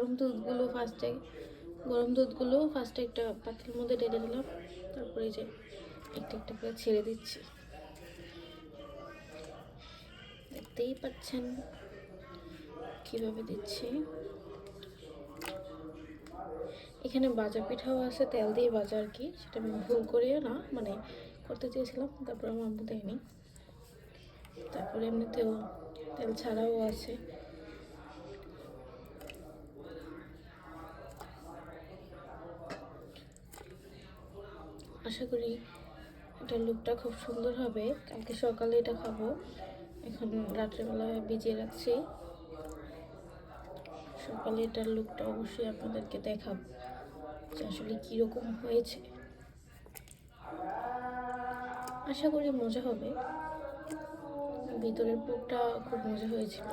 গরম দুধগুলো ফার্স্টে একটা পাতিলের মধ্যে ঢেলে দিলাম। তারপরে এই যে একটা একটা করে ছেড়ে দিচ্ছি, দেখতেই পাচ্ছেন কিভাবে দিচ্ছি। এখানে ভাজা পিঠাও আছে, তেল দিয়ে ভাজা আর কি, সেটা আমি ভুল করেও না মানে করতে চেয়েছিলাম, তারপর আমার আম্মু দেয়নি। তারপরে এমনিতেও তেল ছাড়াও আছে। আশা করি এটার লুকটা খুব সুন্দর হবে। কালকে সকালে এটা খাবো, এখন রাত্রেবেলা ভিজিয়ে রাখছি। সকালে এটার লুকটা অবশ্যই আপনাদেরকে দেখাবো যে আসলে কীরকম হয়েছে। আশা করি মজা হবে। ভিতরের পুরটা খুব মজা হয়েছিল।